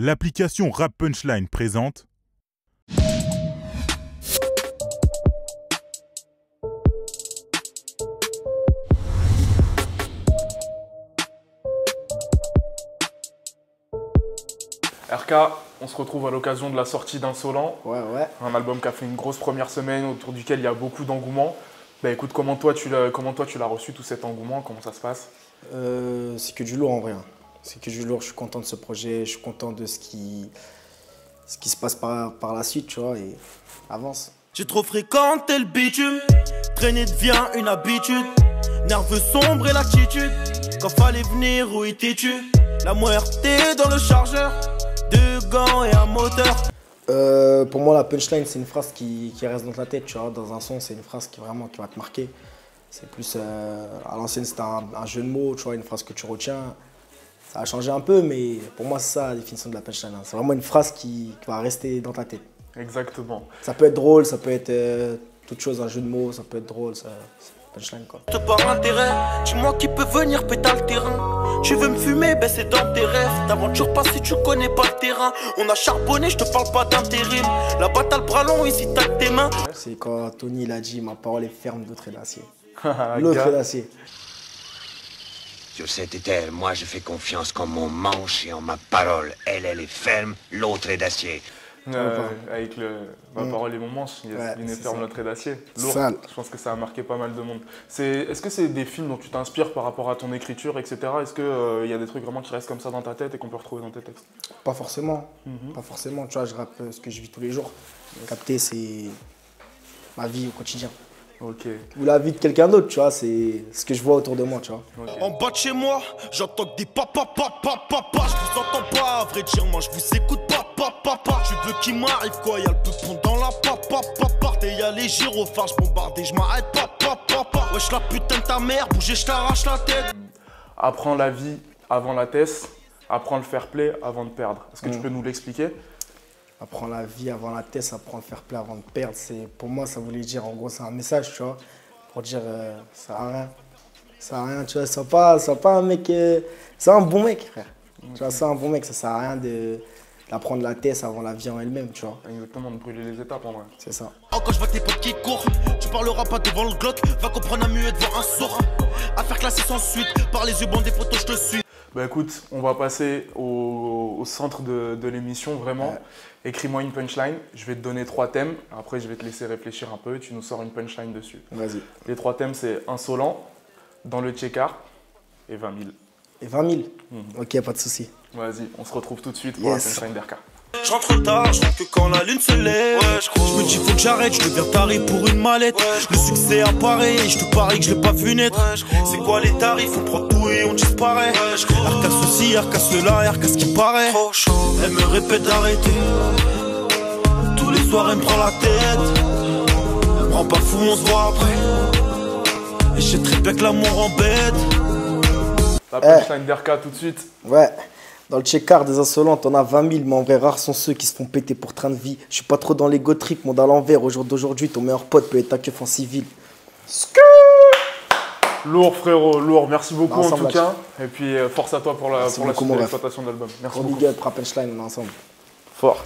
L'application Rap Punchline présente RK, on se retrouve à l'occasion de la sortie d'Insolent. Ouais. Un album qui a fait une grosse première semaine, autour duquel il y a beaucoup d'engouement. Bah écoute, comment toi tu l'as reçu, tout cet engouement? Comment ça se passe? C'est que du lourd en vrai. C'est que du lourd. Je suis content de ce projet. Je suis content de ce qui se passe par la suite, tu vois, et avance. J'ai trop fréquenté le bitume. Traîner devient une habitude. Nerveux sombre et l'attitude. Quand fallait venir, où étais-tu? La muerte est dans le chargeur. 2 gants et un moteur. Pour moi, la punchline, c'est une phrase qui reste dans ta tête, tu vois. Dans un son, c'est une phrase qui va te marquer. C'est plus, à l'ancienne, c'était un jeu de mots, tu vois, une phrase que tu retiens. Ça a changé un peu, mais pour moi, c'est ça la définition de la punchline. C'est vraiment une phrase qui va rester dans ta tête. Exactement. Ça peut être drôle, ça peut être toute chose, un jeu de mots, ça peut être drôle, c'est punchline, quoi. Par intérêt, dis-moi qui peut venir péter le terrain. Tu veux me fumer, ben c'est dans tes rêves. T'aventures pas si tu connais pas le terrain. On a charbonné, je te parle pas d'intérim. Là-bas t'as le bras long, ici t'as que tes mains. C'est quand Tony il a dit ma parole est ferme, l'autre est d'acier. L'autre est d'acier. Sur cette terre, moi je fais confiance qu'en mon manche et en ma parole. Elle est ferme, l'autre est d'acier. Avec ma parole et mon manche, l'une est ferme, l'autre est d'acier. Lourd. Je pense que ça a marqué pas mal de monde. Est-ce que c'est des films dont tu t'inspires par rapport à ton écriture, etc. Est-ce qu'il y a des trucs vraiment qui restent comme ça dans ta tête et qu'on peut retrouver dans tes textes? Pas forcément. Pas forcément. Tu vois, je rappe ce que je vis tous les jours. Capter, c'est ma vie au quotidien. Ok. Ou la vie de quelqu'un d'autre, tu vois, c'est ce que je vois autour de moi, tu vois. Okay. En bas de chez moi, j'entends que des papa. Je vous entends pas, à vrai dire, moi je vous écoute papa. Tu veux qu'il m'arrive quoi? Y'a le peupon dans la papa. Et y'a les gyrophares, je bombarde et je m'arrête papa. Wesh la putain de ta mère, bougez, je t'arrache la tête. Apprends la vie avant la test, apprends le fair play avant de perdre. Est-ce que tu peux nous l'expliquer? Apprendre la vie avant la test, apprendre le fair play avant de perdre. Pour moi, ça voulait dire, en gros, c'est un message, tu vois, pour dire, ça sert à rien. Ça sert à rien, tu vois, sois pas un mec, c'est un bon mec, frère. Okay. Tu vois, c'est un bon mec, ça sert à rien d'apprendre la test avant la vie en elle-même, tu vois. Exactement, de brûler les étapes, en vrai. C'est ça. Oh, quand je vois tes potes qui courent, tu parleras pas devant le Glock, va comprendre un muet devant un sourd. Affaire classée sans suite, par les yeux bandés, potos, je te suis. Bah écoute, on va passer au centre de l'émission, vraiment. Ouais. Écris-moi une punchline, je vais te donner 3 thèmes, après je vais te laisser réfléchir un peu et tu nous sors une punchline dessus. Vas-y. Les 3 thèmes, c'est insolent, dans le check-art et 20 000. Et 20 000 Ok, pas de souci. Vas-y, on se retrouve tout de suite pour la punchline d'RK. Je rentre tard, je rentre que quand la lune se lève. Je me dis faut que j'arrête, je deviens taré pour une mallette. Le succès apparaît, je te parie que je l'ai pas vu naître. C'est quoi les tarifs, on prend tout et on disparaît. RK ceci, RK cela, RK ce qui paraît. Elle me répète d'arrêter. Tous les soirs elle me prend la tête. Elle me rend pas fou, on se voit après. Et je sais très bien que l'amour embête. La punchline d'RK tout de suite. Ouais. Dans le check-art des insolents, on a 20 000, mais en vrai, rares sont ceux qui se font péter pour train de vie. Je suis pas trop dans l'ego trip, monde à l'envers. Au jour d'aujourd'hui, ton meilleur pote peut être ta keuf en civil. Lourd, frérot, lourd. Merci beaucoup en tout cas. Et puis, force à toi pour la suite de l'exploitation de l'album. Merci beaucoup. Big up, rap punchline, on est ensemble. Fort.